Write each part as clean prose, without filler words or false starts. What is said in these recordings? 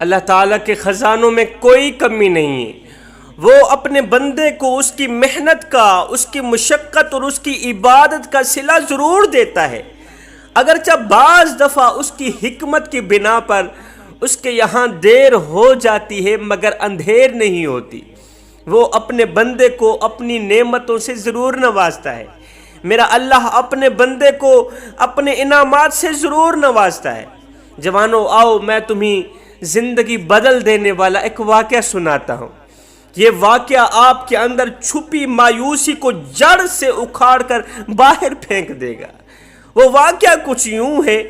اللہ تعالیٰ کے خزانوں میں کوئی کمی نہیں ہے۔ وہ اپنے بندے کو اس کی محنت کا، اس کی مشقت اور اس کی عبادت کا صلہ ضرور دیتا ہے، اگرچہ بعض دفعہ اس کی حکمت کی بنا پر اس کے یہاں دیر ہو جاتی ہے، مگر اندھیر نہیں ہوتی۔ وہ اپنے بندے کو اپنی نعمتوں سے ضرور نوازتا ہے۔ میرا اللہ اپنے بندے کو اپنے انعامات سے ضرور نوازتا ہے۔ جوانوں، آؤ میں تمہیں زندگی بدل دینے والا ایک واقعہ سناتا ہوں۔ یہ واقعہ آپ کے اندر چھپی مایوسی کو جڑ سے اکھاڑ کر باہر پھینک دے گا۔ وہ واقعہ کچھ یوں ہے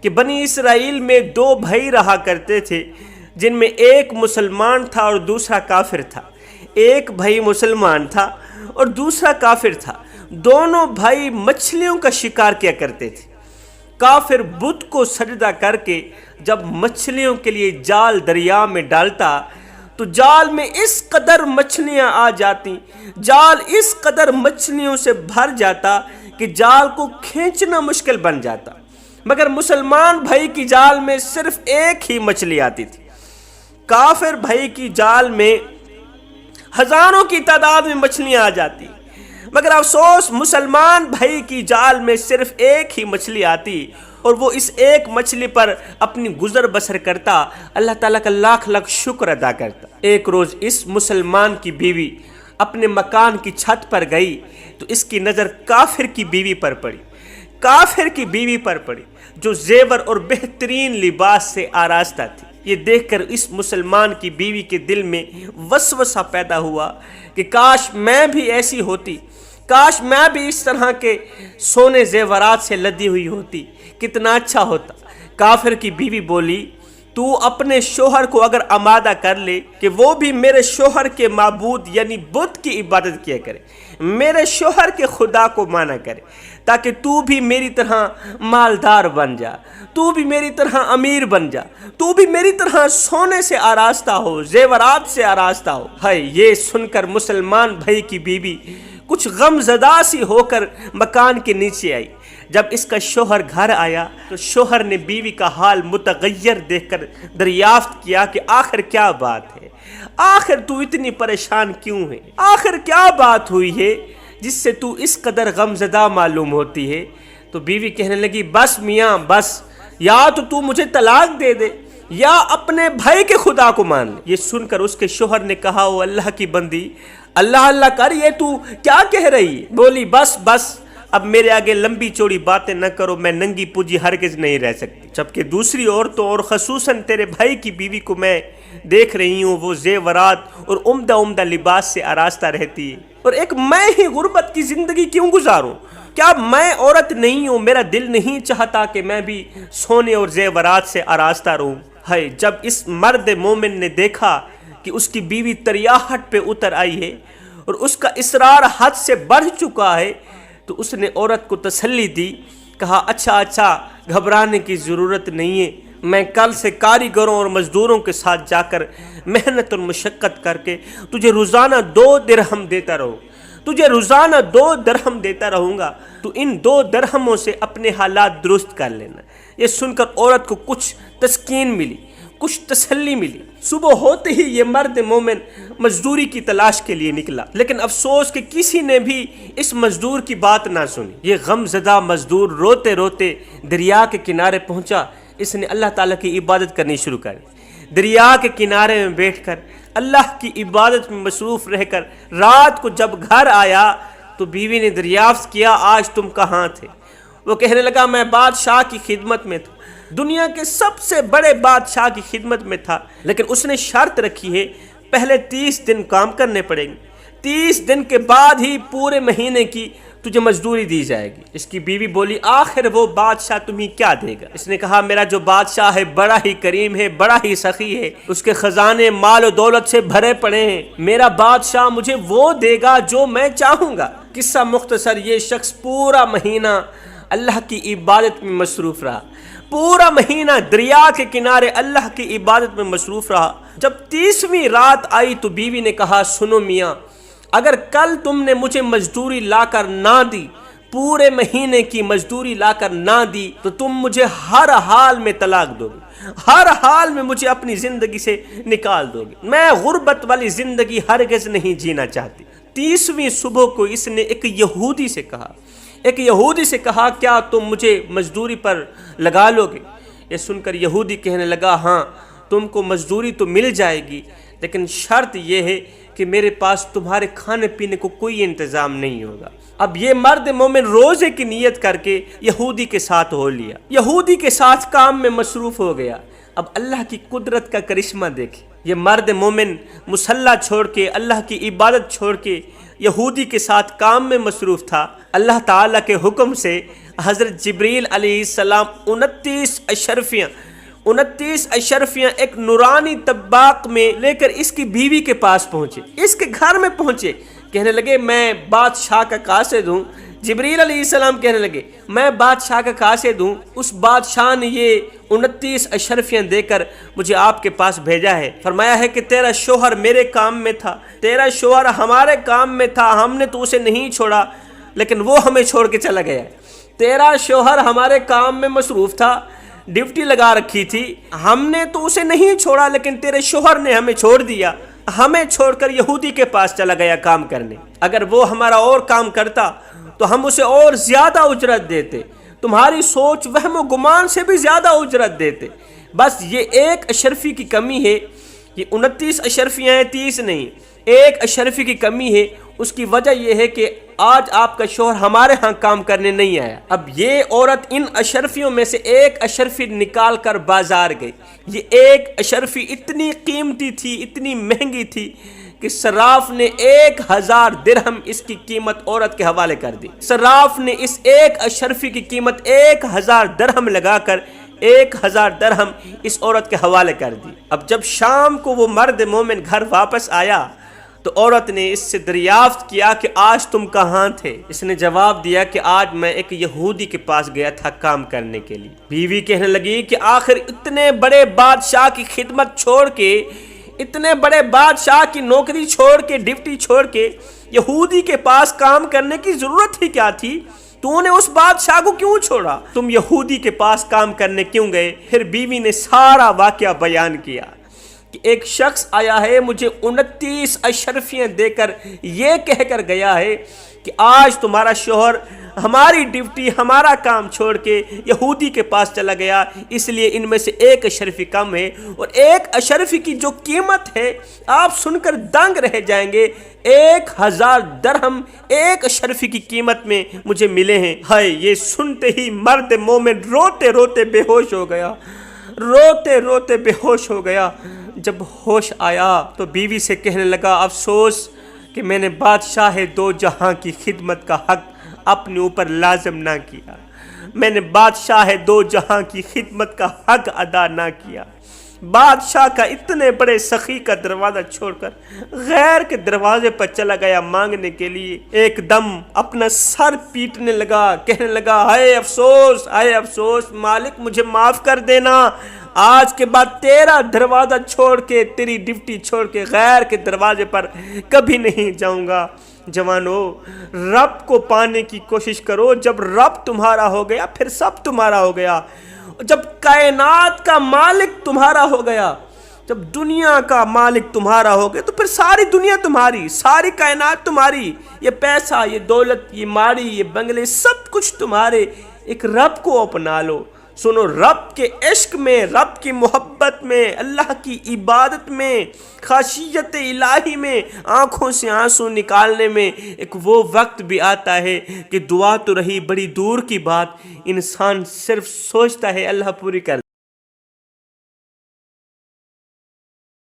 کہ بنی اسرائیل میں دو بھائی رہا کرتے تھے، جن میں ایک مسلمان تھا اور دوسرا کافر تھا۔ ایک بھائی مسلمان تھا اور دوسرا کافر تھا۔ دونوں بھائی مچھلیوں کا شکار کیا کرتے تھے۔ کافر بت کو سجدہ کر کے جب مچھلیوں کے لیے جال دریا میں ڈالتا تو جال میں اس قدر مچھلیاں آ جاتی، جال اس قدر مچھلیوں سے بھر جاتا کہ جال کو کھینچنا مشکل بن جاتا، مگر مسلمان بھائی کی جال میں صرف ایک ہی مچھلی آتی تھی۔ کافر بھائی کی جال میں ہزاروں کی تعداد میں مچھلیاں آ جاتی، مگر افسوس مسلمان بھائی کی جال میں صرف ایک ہی مچھلی آتی اور وہ اس ایک مچھلی پر اپنی گزر بسر کرتا، اللہ تعالیٰ کا لاکھ لاکھ شکر ادا کرتا۔ ایک روز اس مسلمان کی بیوی اپنے مکان کی چھت پر گئی تو اس کی نظر کافر کی بیوی پر پڑی، کافر کی بیوی پر پڑی جو زیور اور بہترین لباس سے آراستہ تھی۔ یہ دیکھ کر اس مسلمان کی بیوی کے دل میں وسوسہ پیدا ہوا کہ کاش میں بھی ایسی ہوتی، کاش میں بھی اس طرح کے سونے زیورات سے لدی ہوئی ہوتی، کتنا اچھا ہوتا۔ کافر کی بیوی بولی، تو اپنے شوہر کو اگر آمادہ کر لے کہ وہ بھی میرے شوہر کے معبود یعنی بت کی عبادت کیا کرے، میرے شوہر کے خدا کو مانا کرے، تاکہ تو بھی میری طرح مالدار بن جا، تو بھی میری طرح امیر بن جا، تو بھی میری طرح سونے سے آراستہ ہو، زیورات سے آراستہ ہو۔ ہائے، یہ سن کر مسلمان بھائی کی بیوی کچھ غم زدہ سی ہو کر مکان کے نیچے آئی۔ جب اس کا شوہر گھر آیا تو شوہر نے بیوی کا حال متغیر دیکھ کر دریافت کیا کہ آخر کیا بات ہے، آخر تو اتنی پریشان کیوں ہے، آخر کیا بات ہوئی ہے جس سے تو اس قدر غم زدہ معلوم ہوتی ہے۔ تو بیوی کہنے لگی، بس میاں بس، یا تو مجھے طلاق دے دے یا اپنے بھائی کے خدا کو مان لے۔ یہ سن کر اس کے شوہر نے کہا، او اللہ کی بندی، اللہ اللہ کر، یہ تو کیا کہہ رہی ہے؟ بولی، بس بس، اب میرے آگے لمبی چوڑی باتیں نہ کرو، میں ننگی پوجی ہرگز نہیں رہ سکتی۔ جبکہ دوسری عورتوں اور خصوصاً تیرے بھائی کی بیوی کو میں دیکھ رہی ہوں، وہ زیورات اور عمدہ عمدہ لباس سے آراستہ رہتی ہے، اور ایک میں ہی غربت کی زندگی کیوں گزاروں؟ کیا میں عورت نہیں ہوں؟ میرا دل نہیں چاہتا کہ میں بھی سونے اور زیورات سے آراستہ رہوں۔ ہے، جب اس مرد مومن نے دیکھا کہ اس کی بیوی تریاحت پہ اتر آئی ہے اور اس کا اصرار حد سے بڑھ چکا ہے تو اس نے عورت کو تسلی دی، کہا، اچھا گھبرانے کی ضرورت نہیں ہے، میں کل سے کاریگروں اور مزدوروں کے ساتھ جا کر محنت اور مشقت کر کے تجھے روزانہ 2 درہم دیتا رہوں، تجھے روزانہ 2 درہم دیتا رہوں گا، تو ان 2 درہموں سے اپنے حالات درست کر لینا۔ یہ سن کر عورت کو کچھ تسکین ملی، کچھ تسلی ملی۔ صبح ہوتے ہی یہ مرد مومن مزدوری کی تلاش کے لیے نکلا، لیکن افسوس کہ کسی نے بھی اس مزدور کی بات نہ سنی۔ یہ غم زدہ مزدور روتے روتے دریا کے کنارے پہنچا۔ اس نے اللہ تعالیٰ کی عبادت کرنی شروع کر دی۔ دریا کے کنارے میں بیٹھ کر اللہ کی عبادت میں مصروف رہ کر رات کو جب گھر آیا تو بیوی نے دریافت کیا، آج تم کہاں تھے؟ وہ کہنے لگا، میں بادشاہ کی خدمت میں تھا، دنیا کے سب سے بڑے بادشاہ کی خدمت میں تھا، لیکن اس نے شرط رکھی ہے، پہلے 30 دن کام کرنے پڑیں گے، 30 دن کے بعد ہی پورے مہینے کی تجھے مزدوری دی جائے گی۔ اس کی بیوی بولی، آخر وہ بادشاہ تمہیں کیا دے گا؟ اس نے کہا، میرا جو بادشاہ ہے بڑا ہی کریم ہے، بڑا ہی سخی ہے، اس کے خزانے مال و دولت سے بھرے پڑے ہیں، میرا بادشاہ مجھے وہ دے گا جو میں چاہوں گا۔ قصہ مختصر، یہ شخص پورا مہینہ اللہ کی عبادت میں مصروف رہا، پورا مہینہ دریا کے کنارے اللہ کی عبادت میں مصروف رہا۔ جب 30ویں رات آئی تو بیوی نے کہا، سنو میاں، اگر کل تم نے مجھے مزدوری لا کر نہ دی، پورے مہینے کی مزدوری لا کر نہ دی، تو تم مجھے ہر حال میں طلاق دو گے، ہر حال میں مجھے اپنی زندگی سے نکال دو گے، میں غربت والی زندگی ہرگز نہیں جینا چاہتی۔ 30ویں صبح کو اس نے ایک یہودی سے کہا کیا تم مجھے مزدوری پر لگا لو گے؟ یہ سن کر یہودی کہنے لگا ہاں تم کو مزدوری تو مل جائے گی، لیکن شرط یہ ہے کہ میرے پاس تمہارے کھانے پینے کو کوئی انتظام نہیں ہوگا۔ اب یہ مرد مومن روزے کی نیت کر کے یہودی کے ساتھ ہو لیا، یہودی کے ساتھ کام میں مصروف ہو گیا۔ اب اللہ کی قدرت کا کرشمہ دیکھیں، یہ مرد مومن مصلی چھوڑ کے، اللہ کی عبادت چھوڑ کے یہودی کے ساتھ کام میں مصروف تھا۔ اللہ تعالیٰ کے حکم سے حضرت جبریل علیہ السلام 29 اشرفیاں ایک نورانی طباق میں لے کر اس کی بیوی کے پاس پہنچے، اس کے گھر میں پہنچے، کہنے لگے میں بادشاہ کا قاصد ہوں۔ جبریل علیہ السلام کہنے لگے میں بادشاہ کا قاصد ہوں، اس بادشاہ نے یہ 29 اشرفیاں دے کر مجھے آپ کے پاس بھیجا ہے، فرمایا ہے کہ تیرا شوہر میرے کام میں تھا، تیرا شوہر ہمارے کام میں تھا، ہم نے تو اسے نہیں چھوڑا لیکن وہ ہمیں چھوڑ کے چلا گیا۔ تیرا شوہر ہمارے کام میں مصروف تھا، ڈیوٹی لگا رکھی تھی، ہم نے تو اسے نہیں چھوڑا لیکن تیرے شوہر نے ہمیں چھوڑ دیا، ہمیں چھوڑ کر یہودی کے پاس چلا گیا کام کرنے۔ اگر وہ ہمارا اور کام کرتا تو ہم اسے اور زیادہ اجرت دیتے، تمہاری سوچ وہم و گمان سے بھی زیادہ اجرت دیتے۔ بس یہ ایک اشرفی کی کمی ہے، یہ 29 اشرفیاں ہیں، 30 نہیں، ایک اشرفی کی کمی ہے۔ اس کی وجہ یہ ہے کہ آج آپ کا شوہر ہمارے ہاں کام کرنے نہیں آیا۔ اب یہ عورت ان اشرفیوں میں سے ایک اشرفی نکال کر بازار گئی۔ یہ ایک اشرفی اتنی قیمتی تھی، اتنی مہنگی تھی کہ صراف نے 1000 درہم اس کی قیمت عورت کے حوالے کر دی۔ صراف نے اس ایک اشرفی کی قیمت 1000 درہم لگا کر 1000 درہم اس عورت کے حوالے کر دی۔ اب جب شام کو وہ مرد مومن گھر واپس آیا تو عورت نے اس سے دریافت کیا کہ آج تم کہاں تھے؟ اس نے جواب دیا کہ آج میں ایک یہودی کے پاس گیا تھا کام کرنے کے لیے۔ بیوی کہنے لگی کہ آخر اتنے بڑے بادشاہ کی خدمت چھوڑ کے، اتنے بڑے بادشاہ کی نوکری چھوڑ کے، ڈیوٹی چھوڑ کے یہودی کے پاس کام کرنے کی ضرورت ہی کیا تھی؟ تو نے اس بادشاہ کو کیوں چھوڑا؟ تم یہودی کے پاس کام کرنے کیوں گئے؟ پھر بیوی نے سارا واقعہ بیان کیا کہ ایک شخص آیا ہے، مجھے 29 اشرفیاں دے کر یہ کہہ کر گیا ہے کہ آج تمہارا شوہر ہماری ڈیوٹی، ہمارا کام چھوڑ کے یہودی کے پاس چلا گیا، اس لیے ان میں سے ایک اشرفی کم ہے، اور ایک اشرفی کی جو قیمت ہے آپ سن کر دنگ رہ جائیں گے، 1000 درہم ایک اشرفی کی قیمت میں مجھے ملے ہیں۔ ہائے، یہ سنتے ہی مرد مومن روتے روتے بے ہوش ہو گیا، روتے روتے بے ہوش ہو گیا۔ جب ہوش آیا تو بیوی سے کہنے لگا افسوس کہ میں نے بادشاہ دو جہاں کی خدمت کا حق اپنے اوپر لازم نہ کیا، میں نے بادشاہ دو جہاں کی خدمت کا حق ادا نہ کیا۔ بادشاہ کا اتنے بڑے سخی کا دروازہ چھوڑ کر غیر کے دروازے پر چلا گیا مانگنے کے لیے، ایک دم اپنا سر پیٹنے لگا، کہنے لگا ہائے افسوس، ہائے افسوس، مالک مجھے معاف کر دینا، آج کے بعد تیرا دروازہ چھوڑ کے، تیری ڈیوٹی چھوڑ کے غیر کے دروازے پر کبھی نہیں جاؤں گا۔ جوانو، رب کو پانے کی کوشش کرو، جب رب تمہارا ہو گیا پھر سب تمہارا ہو گیا، جب کائنات کا مالک تمہارا ہو گیا، جب دنیا کا مالک تمہارا ہو گیا تو پھر ساری دنیا تمہاری، ساری کائنات تمہاری، یہ پیسہ، یہ دولت، یہ ماڑی، یہ بنگلے، سب کچھ تمہارے۔ ایک رب کو اپنا لو، سنو، رب کے عشق میں، رب کی محبت میں، اللہ کی عبادت میں، خشیت الہی میں، آنکھوں سے آنسو نکالنے میں ایک وہ وقت بھی آتا ہے کہ دعا تو رہی بڑی دور کی بات، انسان صرف سوچتا ہے اللہ پوری کر